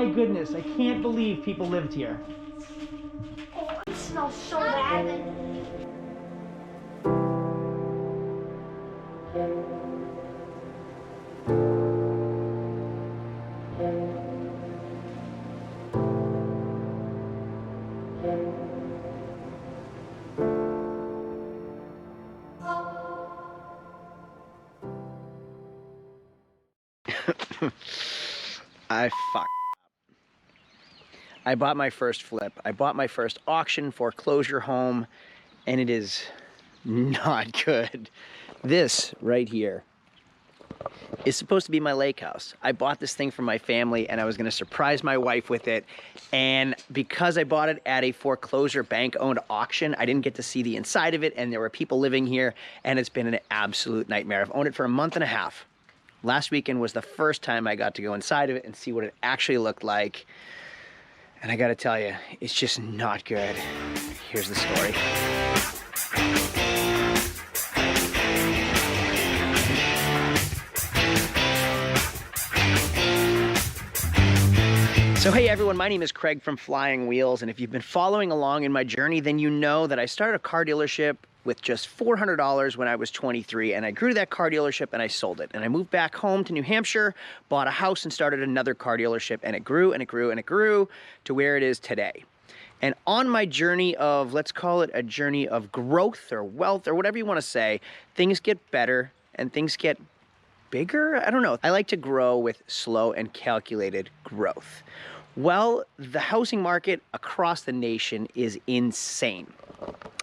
my goodness, I can't believe people lived here. Oh, it smells so bad. I fucked up. I bought my first flip. I bought my first auction foreclosure home, and it is not good. This right here is supposed to be my lake house. I bought this thing for my family, and I was gonna surprise my wife with it. And because I bought it at a foreclosure bank-owned auction, I didn't get to see the inside of it, and there were people living here, and it's been an absolute nightmare. I've owned it for a month and a half. Last weekend was the first time I got to go inside of it and see what it actually looked like. And I gotta tell you, it's just not good. Here's the story. So hey everyone, my name is Craig from Flying Wheels, and if you've been following along in my journey, then you know that I started a car dealership with just $400 when I was 23, and I grew that car dealership and I sold it. And I moved back home to New Hampshire, bought a house and started another car dealership, and it grew and it grew and it grew to where it is today. And on my journey of, let's call it a journey of growth or wealth or whatever you want to say, things get better and things get bigger? I don't know. I like to grow with slow and calculated growth. Well, the housing market across the nation is insane.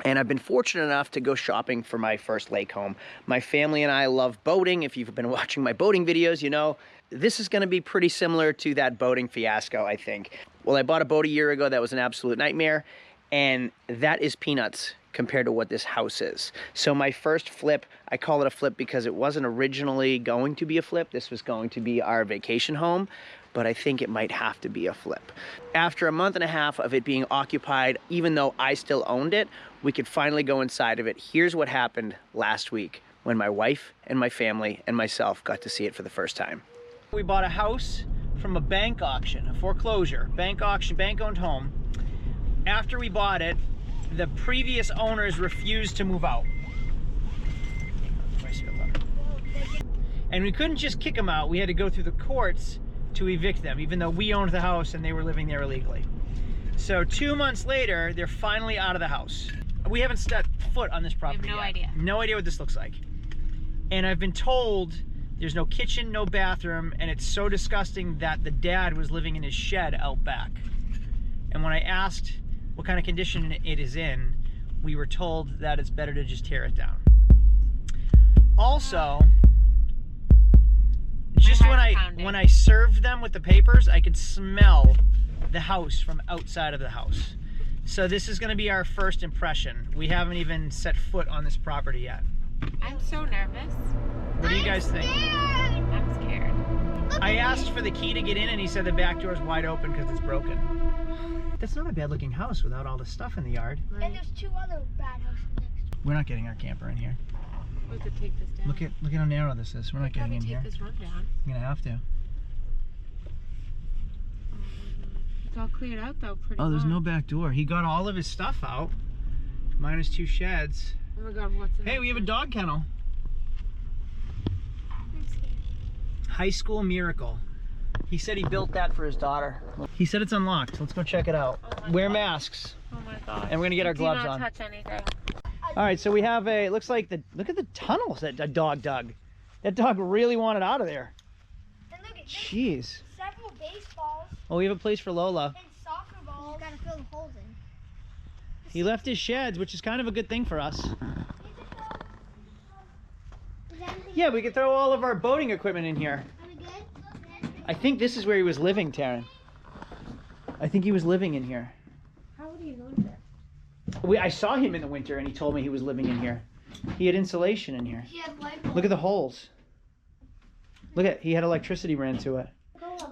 And I've been fortunate enough to go shopping for my first lake home. My family and I love boating. If you've been watching my boating videos, you know, this is gonna be pretty similar to that boating fiasco, I think. Well, I bought a boat a year ago that was an absolute nightmare, and that is peanuts compared to what this house is. So my first flip, I call it a flip because it wasn't originally going to be a flip. This was going to be our vacation home, but I think it might have to be a flip. After a month and a half of it being occupied, even though I still owned it, we could finally go inside of it. Here's what happened last week when my wife and my family and myself got to see it for the first time. We bought a house from a bank auction, a foreclosure, bank auction, bank-owned home. After we bought it, the previous owners refused to move out. And we couldn't just kick them out. We had to go through the courts to evict them, even though we owned the house and they were living there illegally. So 2 months later, they're finally out of the house. We haven't stepped foot on this property yet. idea. No idea what this looks like. And I've been told there's no kitchen, no bathroom, and it's so disgusting that the dad was living in his shed out back. And when I asked what kind of condition it is in, we were told that it's better to just tear it down. Also, just when I served them with the papers, I could smell the house from outside of the house. So this is going to be our first impression. We haven't even set foot on this property yet. I'm so nervous. What do you guys think? I'm scared. I asked for the key to get in, and he said the back door is wide open because it's broken. That's not a bad looking house without all the stuff in the yard. Right. And there's 2 other bad houses next to it. We're not getting our camper in here. We have to take this down. Look at how narrow this is. We're not getting in here. Take this run down. You're gonna have to. It's all cleared out though, pretty Oh, there's much. no back door. He got all of his stuff out, minus 2 sheds. Oh my God, what's in Hey, we have a dog kennel. I'm scared. High School Miracle. He said he built that for his daughter. He said it's unlocked. Let's go check it out. Oh my Wear God. masks. Oh my God. And we're gonna get our gloves Do on. not touch anything. All right, so we have a, it looks like look at the tunnels that the dog dug. That dog really wanted out of there. And look at Jeez. several baseballs Oh, we have a place for Lola. and soccer balls. You gotta fill the holes in. He left his sheds, which is kind of a good thing for us. Yeah, we could throw all of our boating equipment in here. Are we good? I think this is where he was living, Taryn. I think he was living in here. How would you know that? I saw him in the winter and he told me he was living in here. He had insulation in here. He had light bulbs. Look at the holes. Look at, he had electricity ran to it.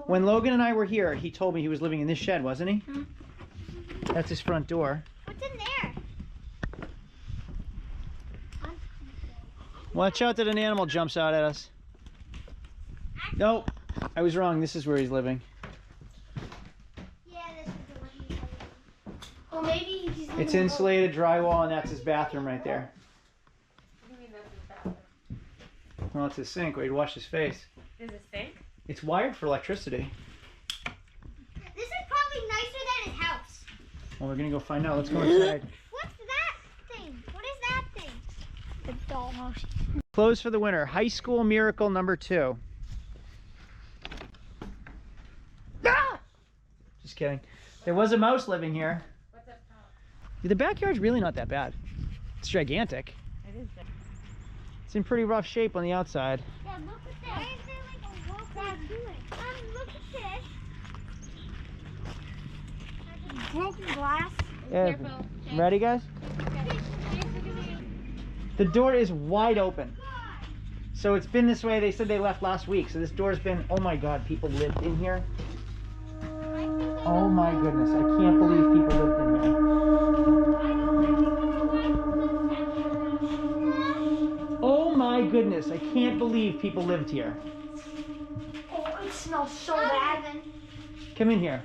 When Logan and I were here, he told me he was living in this shed, wasn't he? That's his front door. What's in there? Watch out that an animal jumps out at us. Nope, I was wrong. This is where he's living. Well, maybe he's It's insulated drywall, and that's his bathroom right there. What do you mean that's his bathroom? Well, it's his sink where he'd wash his face. Is it sink? It's wired for electricity. This is probably nicer than his house. Well, we're gonna go find out. Let's go inside. What's that thing? What is that thing? The dollhouse. Closed for the winter. High School Miracle #2. Ah! Just kidding. There was a mouse living here. What's up top? The backyard's really not that bad. It's gigantic. It is. It's in pretty rough shape on the outside. Dad, look at this. Why is there like a rope? Dad, look at this. Broken glass. Yeah. Careful. Ready, guys? The door is wide open. So it's been this way. They said they left last week. So this door's been, oh my God, people lived in here. Oh my goodness, I can't believe people lived in here. Oh my goodness, I can't believe people lived here. Oh, it smells so bad. Come in here.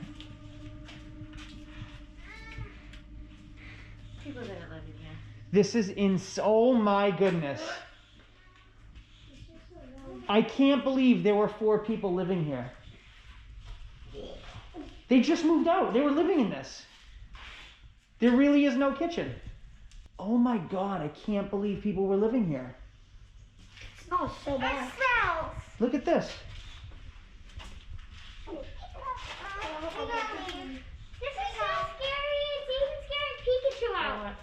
People didn't live in here. This is oh my goodness. I can't believe there were 4 people living here. They just moved out. They were living in this. There really is no kitchen. Oh my God, I can't believe people were living here. It smells so bad. It smells. Look at this. This is so scary. It's even scaring Pikachu out.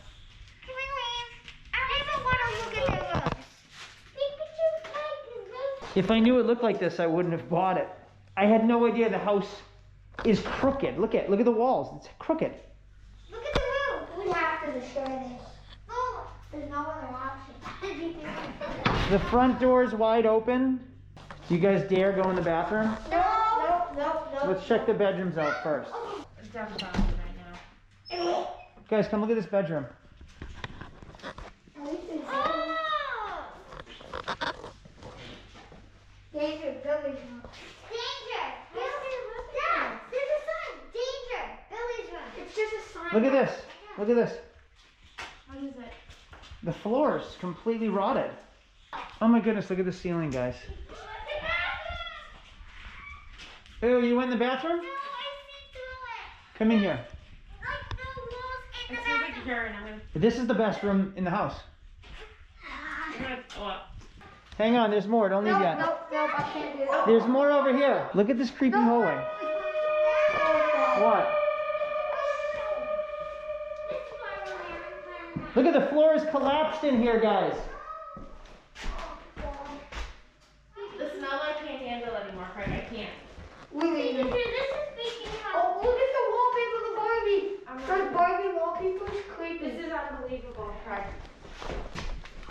Can we leave? I don't even want to look at their rooms. Pikachu's leg is moving. If I knew it looked like this, I wouldn't have bought it. I had no idea the house is crooked. Look at the walls. It's crooked. Look at the room. We have to destroy this. No, there's no other option. The front door is wide open. Do you guys dare go in the bathroom? No. Let's check the bedrooms out first. It's down the bottom right now. Guys, come look at this bedroom. Danger, Billy's room. Danger! Dad, there's a sign. Danger, Billy's room. It's just a sign. Look at this. Look at this. What is it? The floor is completely rotted. Oh my goodness, look at the ceiling, guys. Ew, you went in the bathroom? No, I see through it. Come in here. Like the walls in It the smells like bathroom. urine. I'm gonna. This is the best room in the house. I'm gonna go up. Hang on, there's more. Don't leave yet. No, I can't do that. There's more over here. Look at this creepy hallway. What? Look at the floor is collapsed in here, guys. The smell I can't handle anymore, Craig. I can't. This is speaking how. Oh, look at the wallpaper of the Barbie. The Barbie wallpaper is creepy. This is unbelievable, Craig.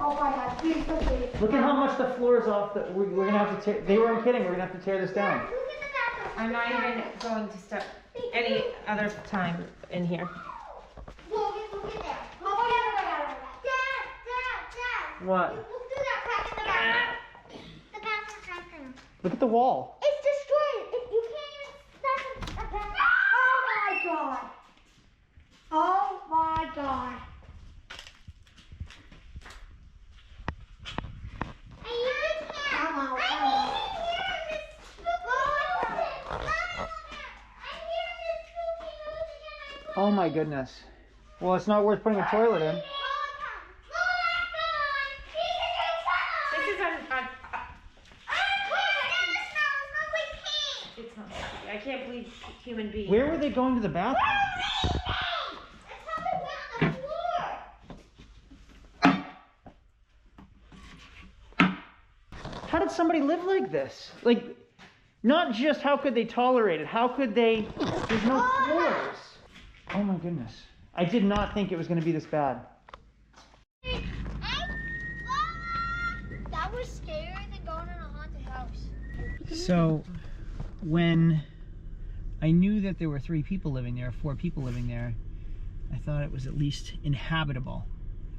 Oh my God, please, please. Look at how much the floor is off. We're gonna have to tear. They weren't kidding. We're gonna have to tear this down. Look at the bathroom. I'm not even going to step any other time in here. Look in there. Dad. What? Look through that crack in the bathroom. The bathroom. Look at the wall. It's destroyed. You can't even. Oh my God. Oh my God. Oh my goodness. Well, it's not worth putting a toilet in. This is It's not. I can't believe human beings. Where were they going to the bathroom? How did somebody live like this? Like, not just how could they tolerate it, how could they, there's no floors. Oh my goodness. I did not think it was going to be this bad. That was scarier than going in a haunted house. So, when I knew that there were 3 people living there, 4 people living there, I thought it was at least inhabitable.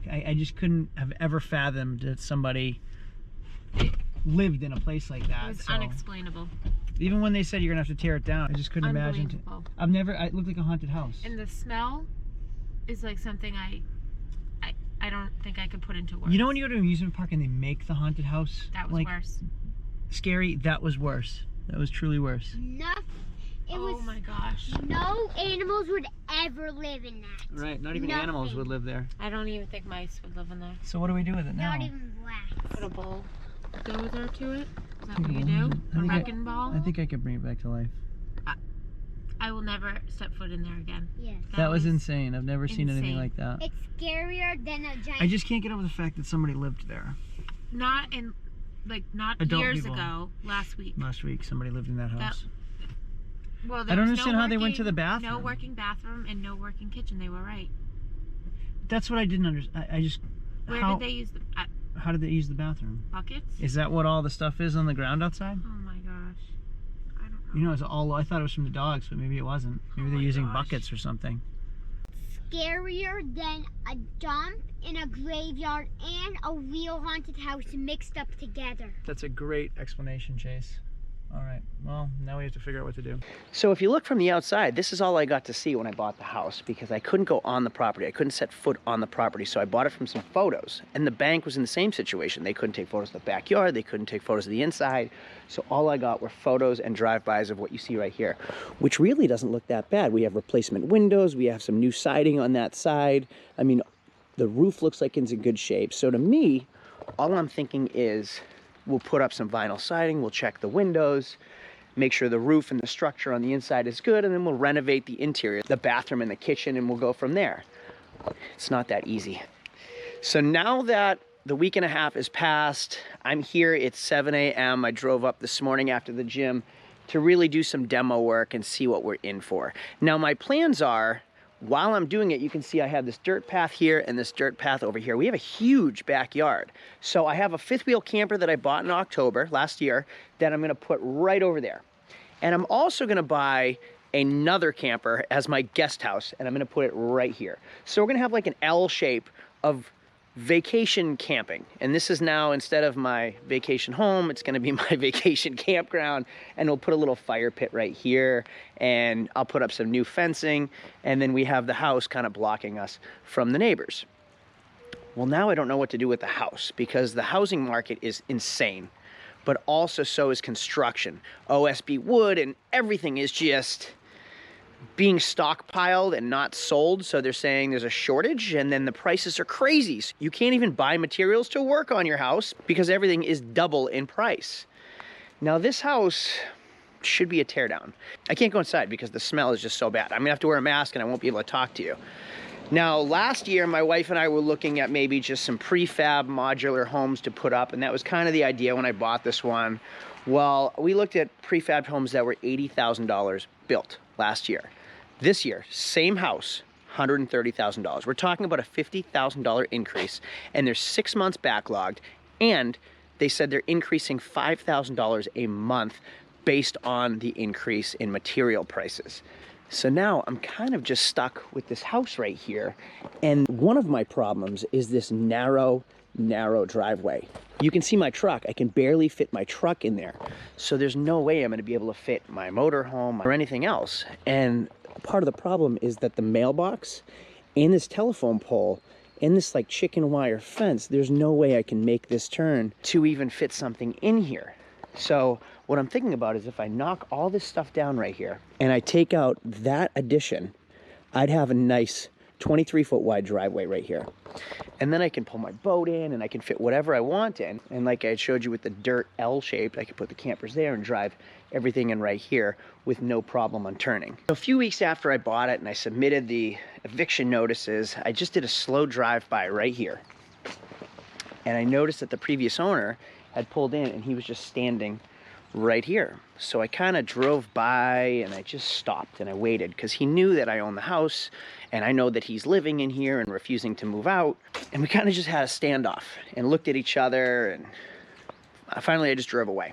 I just couldn't have ever fathomed that somebody lived in a place like that. It was so. unexplainable. Even when they said you're gonna have to tear it down, I just couldn't imagine. Unbelievable. It looked like a haunted house. And the smell is like something I don't think I could put into words. You know when you go to an amusement park and they make the haunted house? That was like, worse. Scary? That was worse. That was truly worse. Oh my gosh. No animals would ever live in that. Right, not even Nothing. animals would live there. I don't even think mice would live in there. So what do we do with it now? Not even rats. Put a bulldozer to it? Is that Think what you a do? bulldozer. I A think wrecking ball? I think I could bring it back to life. I will never step foot in there again. Yes. That was insane. I've never seen anything insane. like that. It's scarier than a giant. I just can't get over the fact that somebody lived there. Not in, like, not Adult years people. ago, last week. Last week, somebody lived in that house. Well, I there don't was understand no how they went to the working- bathroom. No working bathroom and no working kitchen. They were right. That's what I didn't understand. I just... Where how, did they use the how did they use the bathroom? buckets? Is that what all the stuff is on the ground outside? Oh my gosh. I don't know. You know, it's all. I thought it was from the dogs, but maybe it wasn't. Maybe Oh they're my using gosh. buckets or something. Scarier than a dump in a graveyard and a real haunted house mixed up together. That's a great explanation, Chase. All right, well, now we have to figure out what to do. So if you look from the outside, this is all I got to see when I bought the house because I couldn't go on the property. I couldn't set foot on the property, so I bought it from some photos. And the bank was in the same situation. They couldn't take photos of the backyard. They couldn't take photos of the inside. So all I got were photos and drive-bys of what you see right here, which really doesn't look that bad. We have replacement windows. We have some new siding on that side. I mean, the roof looks like it's in good shape. So to me, all I'm thinking is, we'll put up some vinyl siding, we'll check the windows, make sure the roof and the structure on the inside is good, and then we'll renovate the interior, the bathroom and the kitchen, and we'll go from there. It's not that easy. So now that the week and a half is past, I'm here, it's 7 a.m. I drove up this morning after the gym to really do some demo work and see what we're in for. Now my plans are, while I'm doing it, you can see I have this dirt path here and this dirt path over here. We have a huge backyard. So I have a fifth wheel camper that I bought in October last year that I'm gonna put right over there. And I'm also gonna buy another camper as my guest house and I'm gonna put it right here. So we're gonna have like an L shape of vacation camping. And this is now, instead of my vacation home, it's gonna be my vacation campground. And we'll put a little fire pit right here and I'll put up some new fencing. And then we have the house kind of blocking us from the neighbors. Well, now I don't know what to do with the house because the housing market is insane, but also so is construction. OSB wood and everything is just being stockpiled and not sold. So they're saying there's a shortage and then the prices are crazy. So you can't even buy materials to work on your house because everything is double in price. Now this house should be a teardown. I can't go inside because the smell is just so bad. I'm gonna have to wear a mask and I won't be able to talk to you. Now, last year, my wife and I were looking at maybe just some prefab modular homes to put up, and that was kind of the idea when I bought this one. Well, we looked at prefab homes that were $80,000 built last year. This year, same house, $130,000. We're talking about a $50,000 increase, and they're 6 months backlogged, and they said they're increasing $5,000 a month based on the increase in material prices. So now I'm kind of just stuck with this house right here. And one of my problems is this narrow driveway. You can see my truck. I can barely fit my truck in there. So there's no way I'm gonna be able to fit my motorhome or anything else. And part of the problem is that the mailbox and this telephone pole and this like chicken wire fence, there's no way I can make this turn to even fit something in here. So what I'm thinking about is if I knock all this stuff down right here and I take out that addition, I'd have a nice 23-foot wide driveway right here. And then I can pull my boat in and I can fit whatever I want in. And like I showed you with the dirt L shape, I could put the campers there and drive everything in right here with no problem on turning. A few weeks after I bought it and I submitted the eviction notices, I just did a slow drive-by right here. And I noticed that the previous owner had pulled in and he was just standing right here. So I kind of drove by and I just stopped and I waited because he knew that I own the house and I know that he's living in here and refusing to move out. And we kind of just had a standoff and looked at each other and finally I just drove away.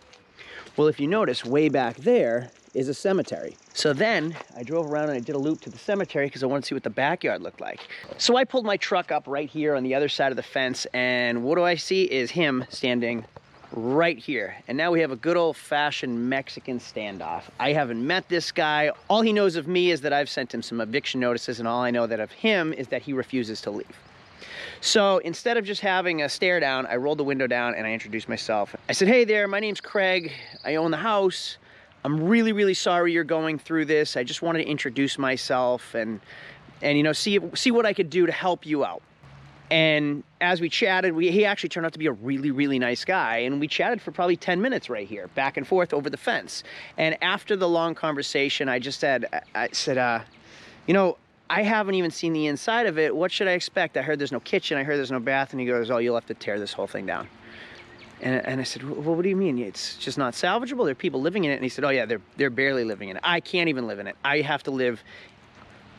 Well, if you notice, way back there is a cemetery. So then I drove around and I did a loop to the cemetery because I wanted to see what the backyard looked like. So I pulled my truck up right here on the other side of the fence and what do I see is him standing right here. And now we have a good old-fashioned Mexican standoff. I haven't met this guy. All he knows of me is that I've sent him some eviction notices, and all I know that of him is that he refuses to leave. So instead of just having a stare down, I rolled the window down and I introduced myself. I said, hey there, my name's Craig. I own the house. I'm really, really sorry you're going through this. I just wanted to introduce myself and you know, see what I could do to help you out. And as we chatted, he actually turned out to be a really, really nice guy. And we chatted for probably 10 minutes right here, back and forth over the fence. And after the long conversation, I said, you know, I haven't even seen the inside of it. What should I expect? I heard there's no kitchen. I heard there's no bath. And he goes, oh, you'll have to tear this whole thing down. And I said, well, what do you mean? It's just not salvageable? There are people living in it. And he said, oh, yeah, they're barely living in it. I can't even live in it. I have to live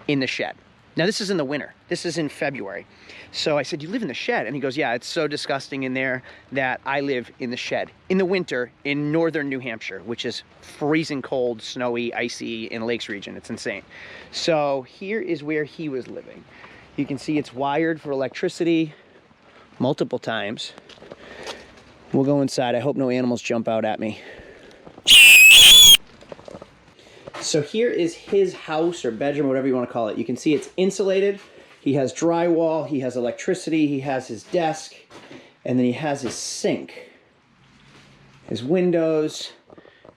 in the shed. Now, this is in the winter. This is in February. So I said, you live in the shed? And he goes, yeah, it's so disgusting in there that I live in the shed in the winter in northern New Hampshire, which is freezing cold, snowy, icy in Lakes region. It's insane. So here is where he was living. You can see it's wired for electricity multiple times. We'll go inside. I hope no animals jump out at me. So here is his house or bedroom, whatever you want to call it. You can see it's insulated. He has drywall, he has electricity, he has his desk, and then he has his sink. His windows,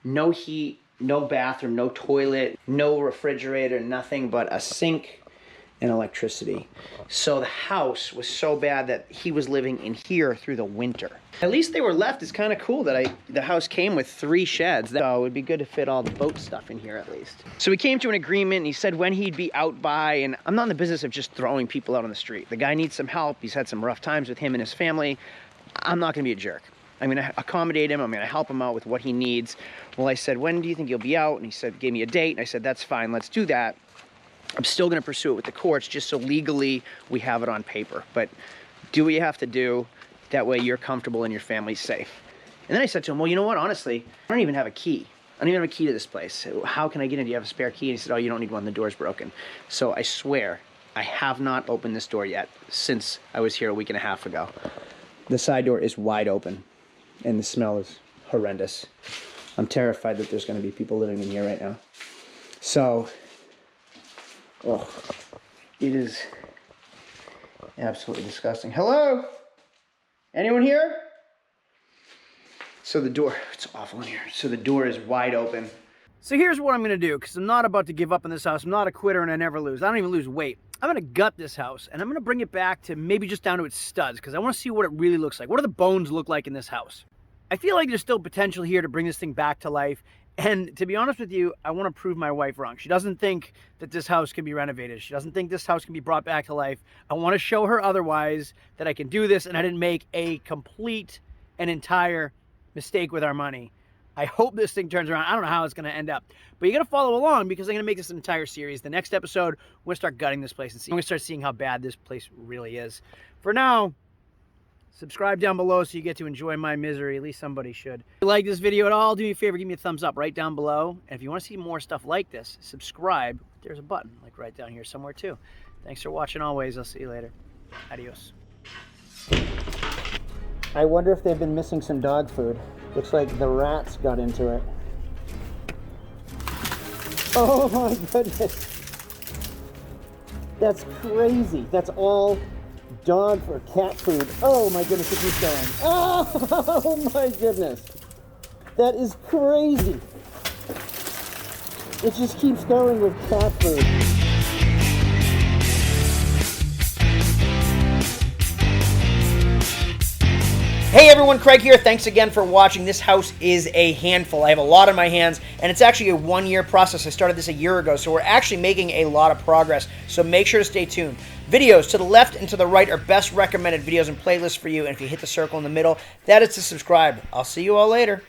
no heat, no bathroom, no toilet, no refrigerator, nothing but a sink and electricity. So the house was so bad that he was living in here through the winter. At least they were left. It's kind of cool that the house came with 3 sheds. So it would be good to fit all the boat stuff in here at least. So we came to an agreement and he said when he'd be out by, and I'm not in the business of just throwing people out on the street. The guy needs some help. He's had some rough times with him and his family. I'm not gonna be a jerk. I'm gonna accommodate him. I'm gonna help him out with what he needs. Well, I said, when do you think you'll be out? And he said, gave me a date. And I said, that's fine, let's do that. I'm still going to pursue it with the courts just so legally we have it on paper. But do what you have to do. That way you're comfortable and your family's safe. And then I said to him, well, you know what? Honestly, I don't even have a key. I don't even have a key to this place. How can I get in? Do you have a spare key? And he said, oh, you don't need one. The door's broken. So I swear, I have not opened this door yet since I was here a week and a half ago. The side door is wide open and the smell is horrendous. I'm terrified that there's going to be people living in here right now. So... oh, it is absolutely disgusting. Hello? Anyone here? So the door, it's awful in here. So the door is wide open. So here's what I'm going to do, because I'm not about to give up on this house. I'm not a quitter and I never lose. I don't even lose weight. I'm going to gut this house and I'm going to bring it back to maybe just down to its studs, because I want to see what it really looks like. What do the bones look like in this house? I feel like there's still potential here to bring this thing back to life. And to be honest with you, I want to prove my wife wrong. She doesn't think that this house can be renovated. She doesn't think this house can be brought back to life. I want to show her otherwise, that I can do this and I didn't make a complete and entire mistake with our money. I hope this thing turns around. I don't know how it's going to end up. But you got to follow along, because I'm going to make this an entire series. The next episode, we're going to start gutting this place and we're going to start seeing how bad this place really is. For now, subscribe down below so you get to enjoy my misery. At least somebody should. If you like this video at all, do me a favor, give me a thumbs up right down below. And if you want to see more stuff like this, subscribe. There's a button like right down here somewhere too. Thanks for watching always. I'll see you later. Adios. I wonder if they've been missing some dog food. Looks like the rats got into it. Oh my goodness. That's crazy. That's all dog or cat food. Oh my goodness, it keeps going. Oh my goodness. That is crazy. It just keeps going with cat food. Hey everyone, Craig here. Thanks again for watching. This house is a handful. I have a lot on my hands, and it's actually a 1-year process. I started this a year ago, so we're actually making a lot of progress. So make sure to stay tuned. Videos to the left and to the right are best recommended videos and playlists for you, and if you hit the circle in the middle, that is to subscribe. I'll see you all later.